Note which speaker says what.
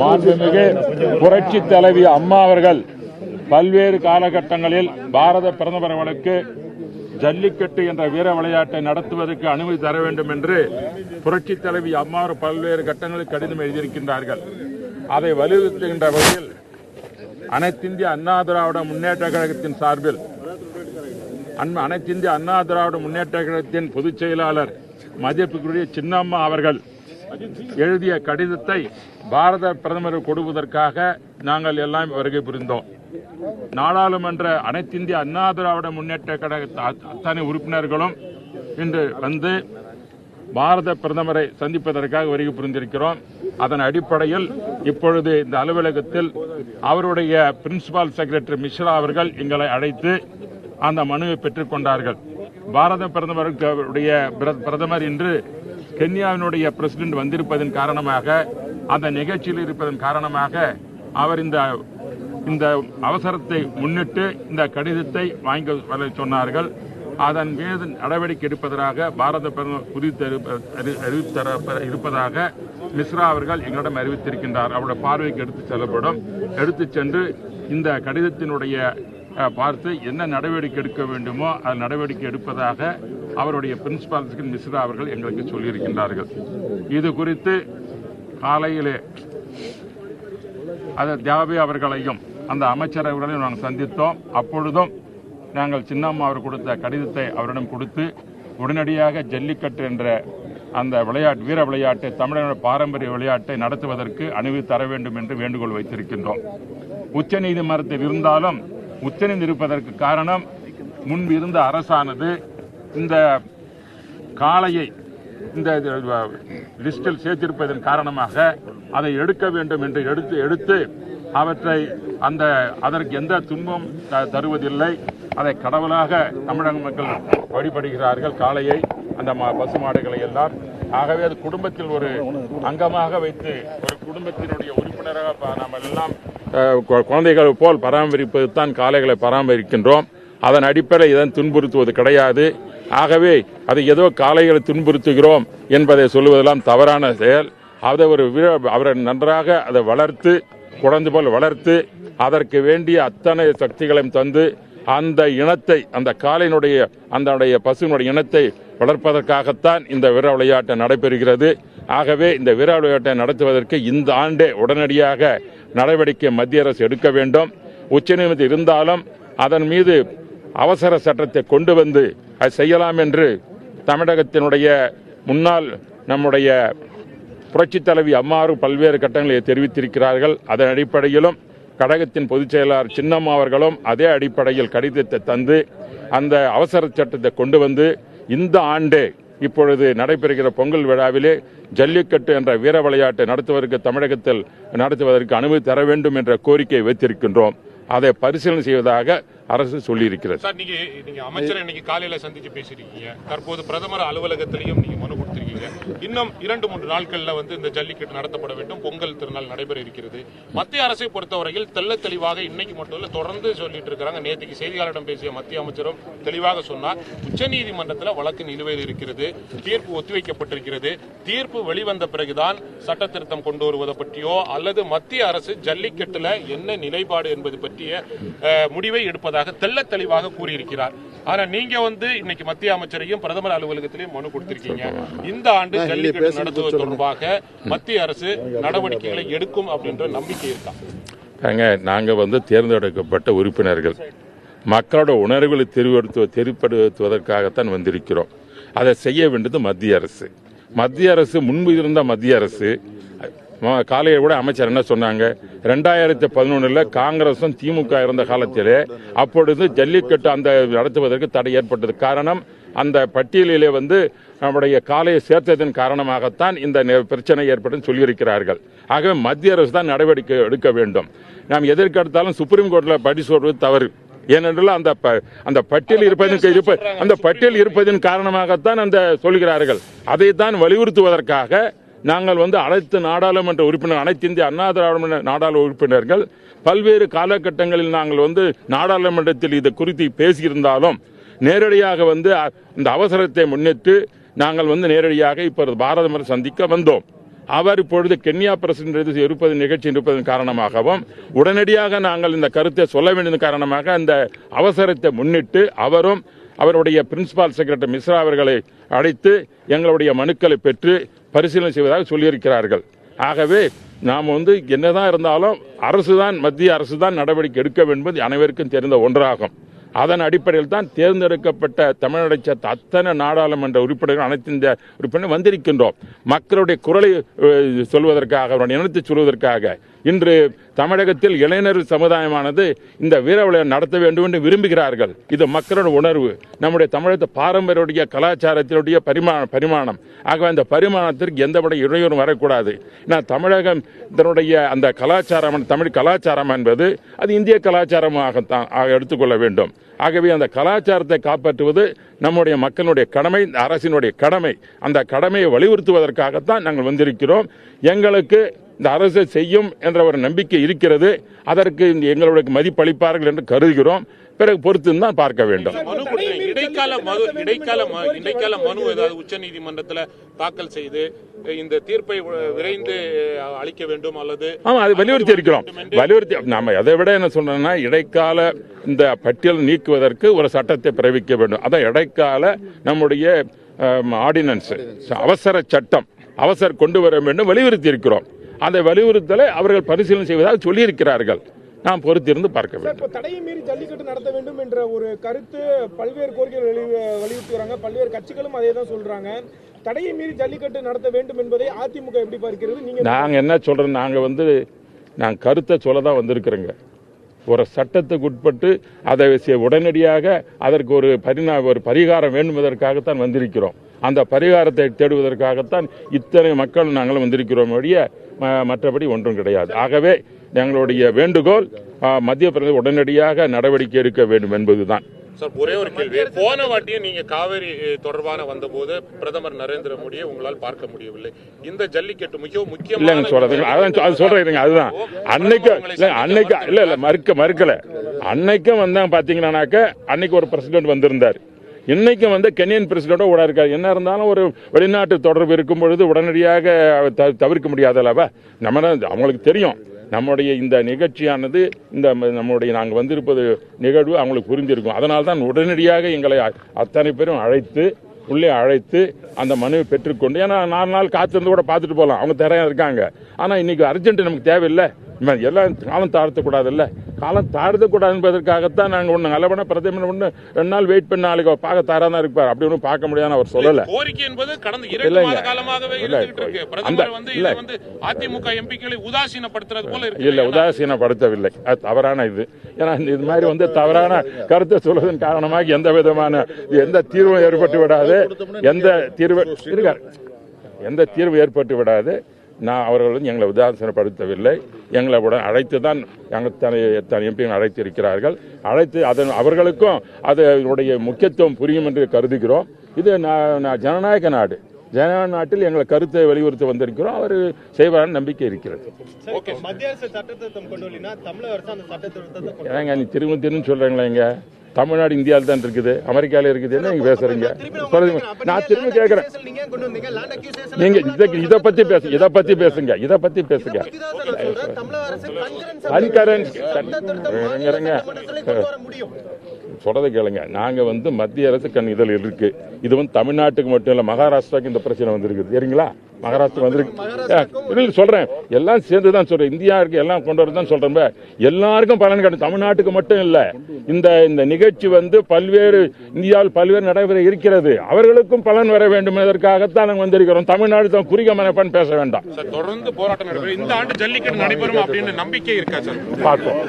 Speaker 1: மாண்புமிகு புரட்சி தலைவி அம்மா அவர்கள் பல்வேறு காலகட்டங்களில் பாரத பிரதமர் அவர்களுக்கு ஜல்லிக்கட்டு என்ற வீர விளையாட்டை நடத்துவதற்கு அனுமதி தர வேண்டும் என்று புரட்சி தலைவி அம்மா பல்வேறு கட்டங்களில் கடிதம் எழுதியிருக்கின்றார்கள். அதை வலியுறுத்துகின்ற வகையில் அனைத்திந்திய அண்ணா திராவிட முன்னேற்ற கழகத்தின் சார்பில் அனைத்திந்திய அண்ணா திராவிட முன்னேற்ற கழகத்தின் பொதுச் செயலாளர் மதிப்புக்குரிய சின்னம்மா அவர்கள் எழுதிய கடிதத்தை பாரத பிரதமர் கொடுப்பதற்காக நாங்கள் எல்லாம் வருகை புரிந்தோம். நாடாளுமன்ற அனைத்திந்திய அண்ணா திராவிட முன்னேற்ற கழக அத்தனை உறுப்பினர்களும் இன்று வந்து பாரத பிரதமரை சந்திப்பதற்காக வருகை புரிந்திருக்கிறோம். அதன் அடிப்படையில் இப்பொழுது இந்த அலுவலகத்தில் அவருடைய பிரின்சிபால் செக்ரட்டரி மிஸ்ரா அவர்கள் எங்களை அழைத்து அந்த மனுவை பெற்றுக் கொண்டார்கள். பாரத பிரதமர் இன்று கென்யாவினுடைய பிரசிடென்ட் வந்திருப்பதன் காரணமாக அந்த நிகழ்ச்சியில் இருப்பதன் காரணமாக அவர் இந்த அவசரத்தை முன்னிட்டு இந்த கடிதத்தை வாங்கி வர சொன்னார்கள். அதன் மீது நடவடிக்கை எடுப்பதாக பாரத பிரதமர் இருப்பதாக மிஸ்ரா அவர்கள் எங்களிடம் அறிவித்திருக்கின்றார். அவருடைய பார்வைக்கு எடுத்துச் செல்லப்படும். எடுத்துச் சென்று இந்த கடிதத்தினுடைய பார்த்து என்ன நடவடிக்கை எடுக்க வேண்டுமோ அது நடவடிக்கை எடுப்பதாக அவருடைய பிரின்சிபால் மிஸ்ரா அவர்கள் எங்களுக்கு சொல்லியிருக்கின்றார்கள். இது குறித்து காலையிலே தியாபி அவர்களையும் அந்த அமைச்சர் அவர்களையும் நாங்கள் சந்தித்தோம். அப்பொழுதும் நாங்கள் சின்னம்மா அவர் கொடுத்த கடிதத்தை அவரிடம் கொடுத்து உடனடியாக ஜல்லிக்கட்டு என்ற அந்த வீர விளையாட்டை தமிழக பாரம்பரிய விளையாட்டை நடத்துவதற்கு அனுமதி தர வேண்டும் என்று வேண்டுகோள் வைத்திருக்கின்றோம். உச்சநீதிமன்றத்தில் இருந்தாலும் உச்சநீதி இருப்பதற்கு காரணம் முன்பு இருந்த அரசானது இந்த காளையை இந்த லிஸ்டில் சேர்த்திருப்பதன் காரணமாக அதை எடுக்க வேண்டும் என்று எடுத்து அவற்றை அதற்கு எந்த துன்பம் தருவதில்லை. அதை கடவுளாக தமிழக மக்கள் வழிபடுகிறார்கள் காளையை, அந்த பசுமாடுகளை எல்லாம். ஆகவே அது குடும்பத்தில் ஒரு அங்கமாக வைத்து ஒரு குடும்பத்தினுடைய உறுப்பினராக நாம் எல்லாம் குழந்தைகள் போல் பராமரிப்பது தான் காளைகளை பராமரிக்கின்றோம். அதன் அடிப்படையில் இதன் துன்புறுத்துவது கிடையாது. ஆகவே அது ஏதோ காளைகளை துன்புறுத்துகிறோம் என்பதை சொல்லுவதெல்லாம் தவறான செயல். அதை அவரை நன்றாக அதை வளர்த்து குழந்தை போல் வளர்த்து அதற்கு வேண்டிய அத்தனை சக்திகளையும் தந்து அந்த இனத்தை அந்த காளையினுடைய அந்த பசுவினுடைய இனத்தை வளர்ப்பதற்காகத்தான் இந்த வீர விளையாட்டு நடைபெறுகிறது. ஆகவே இந்த வீர விளையாட்டை நடத்துவதற்கு இந்த ஆண்டே உடனடியாக நடவடிக்கை மத்திய அரசு எடுக்க வேண்டும். உச்சநீதிமன்றம் இருந்தாலும் அதன் மீது அவசர சட்டத்தை கொண்டு வந்து அதை செய்யலாம் என்று தமிழகத்தினுடைய முன்னாள் நம்முடைய புரட்சித் தலைவி அம்மாவும் பல்வேறு கட்டங்களை தெரிவித்திருக்கிறார்கள். அதன் அடிப்படையிலும் கழகத்தின் பொதுச் செயலாளர் சின்னம்மா அவர்களும் அதே அடிப்படையில் கடிதத்தை தந்து அந்த அவசர சட்டத்தை கொண்டு வந்து இந்த ஆண்டே இப்பொழுது நடைபெறுகிற பொங்கல் விழாவிலே ஜல்லிக்கட்டு என்ற வீர விளையாட்டை தமிழகத்தில் நடத்துவதற்கு அனுமதி தர வேண்டும் என்ற கோரிக்கை வைத்திருக்கின்றோம். அதை பரிசீலனை செய்வதாக அரசு சொல்லியிருக்கிறது.
Speaker 2: சார், நீங்க அமைச்சரை இன்னைக்கு காலையில சந்திச்சு பேசிருக்கீங்க. தற்போது பிரதமர் அலுவலகத்திலையும் நீங்க மனு கொடுத்திருக்கீங்க. இன்னும் 2-3 நாட்கள்ல இந்த ஜல்லிக்கட்டு நடத்தப்பட வேண்டும். பொங்கல் திருநாள் நடைபெற இருக்கிறது. மத்திய அரசை பொறுத்தவரையில் தெளிவாக இன்னைக்கு மட்டும் இல்ல தொடர்ந்து சொல்லிட்டு இருக்காங்க. நேற்றுக்கு செய்தியாளரிடம் பேசிய மத்திய அமைச்சரும் தெளிவாக சொன்னார். உச்சநீதிமன்றத்தில் வழக்கு நிலுவையில் இருக்கிறது. தீர்ப்பு ஒத்திவைக்கப்பட்டிருக்கிறது. தீர்ப்பு வெளிவந்த பிறகுதான் சட்ட திருத்தம் கொண்டு வருவதை பற்றியோ அல்லது மத்திய அரசு ஜல்லிக்கட்டுல என்ன நிலைப்பாடு என்பது பற்றிய முடிவை எடுப்பதாக தெளிவாக கூறியிருக்கிறார். ஆனா நீங்க இன்னைக்கு மத்திய அமைச்சரையும் பிரதமர் அலுவலகத்திலையும் மனு கொடுத்திருக்கீங்க. இந்த ஆண்டு ஜல்லிக்கட்டு நடத்துவது தொடர்பாக மத்திய அரசு நடவடிக்கைகளை எடுக்கும் அப்படின்ற நம்பிக்கை இருக்கா?
Speaker 1: நாங்க தேர்ந்தெடுக்கப்பட்ட உறுப்பினர்கள் மக்களோட உணர்வுகளை தெரிவுபடுத்துவதற்காகத்தான் வந்திருக்கிறோம். அதை செய்ய வேண்டியது மத்திய அரசு. மத்திய அரசு முன்பு இருந்த மத்திய அரசு காலையில் கூட அமைச்சர் என்ன சொன்னாங்க, 2011 காங்கிரசும் திமுக இருந்த காலத்திலே அப்பொழுது ஜல்லிக்கட்டு அந்த நடத்துவதற்கு தடை ஏற்பட்டது. காரணம் அந்த பட்டியலிலே நம்முடைய காலையை சேர்த்ததன் காரணமாகத்தான் இந்த பிரச்சனை ஏற்பட்டு சொல்லியிருக்கிறார்கள். ஆகவே மத்திய அரசு தான் நடவடிக்கை எடுக்க வேண்டும். நாம் எதற்கெடுத்தாலும் சுப்ரீம் கோர்ட்டில் படி சொல்வது தவறு. ஏனென்றால் அந்த பட்டியல் இருப்பதன் காரணமாகத்தான் அந்த சொல்கிறார்கள். அதைத்தான் வலியுறுத்துவதற்காக நாங்கள் அனைத்து நாடாளுமன்ற உறுப்பினர் அனைத்து இந்திய அண்ணா திராவிட நாடாளுமன்ற உறுப்பினர்கள் பல்வேறு காலகட்டங்களில் நாங்கள் நாடாளுமன்றத்தில் இது குறித்து பேசியிருந்தாலும் நேரடியாக இந்த அவசரத்தை முன்னிட்டு நாங்கள் நேரடியாக இப்போது பாரத சந்திக்க வந்தோம். அவர் இப்பொழுது கென்யா பிரசிடென்ட் இருப்பது நிகழ்ச்சி இருப்பதன் காரணமாகவும் உடனடியாக நாங்கள் இந்த கருத்தை சொல்ல வேண்டியதன் காரணமாக அந்த அவசரத்தை முன்னிட்டு அவரும் அவருடைய பிரின்சிபால் செக்ரட்டரி மிஸ்ரா அவர்களை அழைத்து எங்களுடைய மனுக்களை பெற்று பரிசீலனை செய்வதாக சொல்லியிருக்கிறார்கள். ஆகவே நாம் என்னதான் இருந்தாலும் அரசுதான், மத்திய அரசு தான் நடவடிக்கை எடுக்க வேண்டும் என்பது அனைவருக்கும் தெரிந்த ஒன்றாகும். அதன் அடிப்படையில் தான் தேர்ந்தெடுக்கப்பட்ட தமிழ்நாட்டை சேர்ந்த அத்தனை நாடாளுமன்ற உறுப்பினர்கள் அனைத்து இந்த உறுப்பினர் வந்திருக்கின்றோம். மக்களுடைய குரலை சொல்வதற்காக, அவருடைய இனத்தை சொல்வதற்காக. இன்று தமிழகத்தில் இளைஞர் சமுதாயமானது இந்த வீர விளையாட்டு நடத்த வேண்டும் என்று விரும்புகிறார்கள். இது மக்களோட உணர்வு, நம்முடைய தமிழக பாரம்பரிய கலாச்சாரத்தினுடைய பரிமாணம். ஆகவே அந்த பரிமாணத்திற்கு எந்தபடி இடையூறும் வரக்கூடாது. தமிழகம் இதனுடைய அந்த கலாச்சாரம், தமிழ் கலாச்சாரம் என்பது அது இந்திய கலாச்சாரமாகத்தான் எடுத்துக்கொள்ள வேண்டும். ஆகவே அந்த கலாச்சாரத்தை காப்பாற்றுவது நம்முடைய மக்களுடைய கடமை, அரசினுடைய கடமை. அந்த கடமையை வலியுறுத்துவதற்காகத்தான் நாங்கள் வந்திருக்கிறோம். எங்களுக்கு இந்த அரசு செய்யும் என்ற ஒரு நம்பிக்கை இருக்கிறது. அதற்கு எங்களுடைய மதிப்பளிப்பார்கள் என்று கருதுகிறோம். பிறகு பொறுத்து தான் பார்க்க வேண்டும்.
Speaker 2: இடைக்கால மனு ஏதாவது உச்ச நீதிமன்றத்தில் தாக்கல் செய்து இந்த தீர்ப்பை விரைந்து அளிக்க வேண்டும் அல்லது
Speaker 1: அதை வலியுறுத்தி இருக்கிறோம். நாம அதை விட என்ன சொல்றோம்னா, இடைக்கால இந்த பட்டியல் நீக்குவதற்கு ஒரு சட்டத்தை பிறப்பிக்க வேண்டும். அதான் இடைக்கால நம்முடைய ஆர்டினன்ஸ், அவசர சட்டம் கொண்டு வர வேண்டும் வலியுறுத்தி இருக்கிறோம். அந்த வலியுறுத்தலை அவர்கள் பரிசீலனை செய்வதாக சொல்லியிருக்கிறார்கள். நாம் பொறுத்திருந்து பார்க்க வேண்டும்.
Speaker 3: தடையை மீறி ஜல்லிக்கட்டு நடத்த வேண்டும் என்ற ஒரு கருத்து பல்வேறு கோரிக்கைகள் வலியுறுத்தி வராங்க. பல்வேறு கட்சிகளும் அதே தான் சொல்றாங்க. தடையை மீறி ஜல்லிக்கட்டு நடத்த வேண்டும் என்பதை அதிமுக எப்படி பார்க்கிறது?
Speaker 1: நாங்க என்ன சொல்றோம், நாங்க கருத்தை சொல்ல தான் வந்திருக்கிறோங்க. ஒரு சட்டத்துக்கு உட்பட்டு அதை உடனடியாக அதற்கு ஒரு பரிகாரம் வேண்டும் என்பதற்காகத்தான் வந்திருக்கிறோம். அந்த பரிகாரத்தை தேடுவதற்காகத்தான் இத்தனை மக்கள் நாங்களும் வந்திருக்கிறோம் ஒழிய மற்றபடி ஒன்றும் கிடையாது. ஆகவே எங்களுடைய வேண்டுகோள் மத்திய பிரதேசம் உடனடியாக நடவடிக்கை எடுக்க வேண்டும் என்பதுதான்.
Speaker 2: சார், ஒரே ஒரு கேள்வி. போன வாட்டியும் நீங்க காவிரி தொடர்பான வந்தபோது பிரதமர் நரேந்திர மோடியை உங்களால் பார்க்க முடியவில்லை. இந்த ஜல்லிக்கட்டு மிகவும் முக்கியமான
Speaker 1: சொல்றேன். அதுதான் அன்னைக்கு மறுக்கல. அன்னைக்கும் வந்தாங்க பாத்தீங்கன்னாக்க, அன்னைக்கு ஒரு பிரசிடென்ட் வந்திருந்தார். இன்னைக்கும் கென்யன் பிரசிடென்டோ கூட இருக்காரு. என்ன இருந்தாலும் ஒரு வெளிநாட்டு தொடர்பு இருக்கும் பொழுது உடனடியாக தவிர்க்க முடியாதல்லவா? அவங்களுக்கு தெரியும் நம்முடைய இந்த நிகழ்ச்சியானது, இந்த நம்முடைய நாங்கள் வந்திருப்பது நிகழ்வு அவங்களுக்கு புரிந்திருக்கும். அதனால தான் உடனடியாக எங்களை அத்தனை பேரும் உள்ளே அழைத்து அந்த மனுவை பெற்றுக்கொண்டு, ஏன்னா 4 நாள் காத்திருந்து கூட பார்த்துட்டு போகலாம், அவங்க தயாராக இருக்காங்க. ஆனால் இன்னைக்கு அர்ஜென்ட் நமக்கு தேவையில்லை. எல்லாம் காலம் தாழ்த்தக்கூடாது இல்லை, காலம் தாழ்த்தக்கூடாது என்பதற்காகத்தான் நாங்கள் ஒன்று நல்லபடியாக பிரதமர் 2 நாள் வெயிட் பண்ண நாளைக்கு பார்க்க தயாராக தான் இருப்பார். அப்படி ஒன்றும் பார்க்க முடியாது அவர் சொல்லலை.
Speaker 2: கோரிக்கை என்பது கடந்த 2 மாத காலமாகவே அதிமுக எம்பிக்களை உதாசீனப்படுத்துறது போல இருக்கு.
Speaker 1: இல்லை, உதாசீனப்படுத்தவில்லை, அது தவறான இது. ஏன்னா இது மாதிரி தவறான கருத்தை சொல்வதன் காரணமாக எந்த விதமான எந்த தீர்வும் ஏற்பட்டு விடாது, எந்த தீர்வு ஏற்பட்டு விடாது. அவர்கள் எங்களை உதாசீனப்படுத்தவில்லை. எங்களை உடன் அழைத்து தான் எத்தனை எம்பிகள் அழைத்திருக்கிறார்கள். அவர்களுக்கும் அதனுடைய முக்கியத்துவம் புரியும் என்று கருதுகிறோம். இது ஜனநாயக நாடு. ஜனநாயக நாட்டில் எங்களை கருத்தை வலியுறுத்தி வந்திருக்கிறோம். அவர் செய்வார் நம்பிக்கை இருக்கிறது. ஏங்க நீ திரும்ப சொல்றீங்களா? தமிழ்நாடு இந்தியாவில் தான் இருக்குது, அமெரிக்காவில் இருக்குது, என்ன நீங்க பேசுறீங்க? நான் திரும்ப கேட்கிறேன், நீங்க இதை பத்தி பேசுங்க. சொல்றதை கேளுங்க. நாங்க மத்திய அரசு கண் இதழ் இருக்கு. இது தமிழ்நாட்டுக்கு மட்டும் இல்ல, மகாராஷ்டிராவுக்கு இந்த பிரச்சனை வந்திருக்கு சரிங்களா? மகாராஷ்டிரா வந்திருக்கு சொல்றேன், எல்லாம் சேர்ந்துதான் சொல்றேன். இந்தியாவுக்கு எல்லாம் கொண்டு வரதான் சொல்றேன். எல்லாருக்கும் பலன் கிடைக்கும், தமிழ்நாட்டுக்கு மட்டும் இல்ல. இந்த நிகழ்ச்சி பல்வேறு இந்தியாவில் பல்வேறு நடைபெற இருக்கிறது. அவர்களுக்கும் பலன் வர வேண்டும் என்பதற்காகத்தான் நாங்கள் வந்திருக்கிறோம். தமிழ்நாடு தான் குறுகிய மனப்பான் பேச வேண்டாம்.
Speaker 2: தொடர்ந்து போராட்டம் நடைபெறும். இந்த ஆண்டு ஜல்லிக்கட்டு நடைபெறும் அப்படின்னு நம்பிக்கை இருக்கா சார்?
Speaker 1: பார்ப்போம்.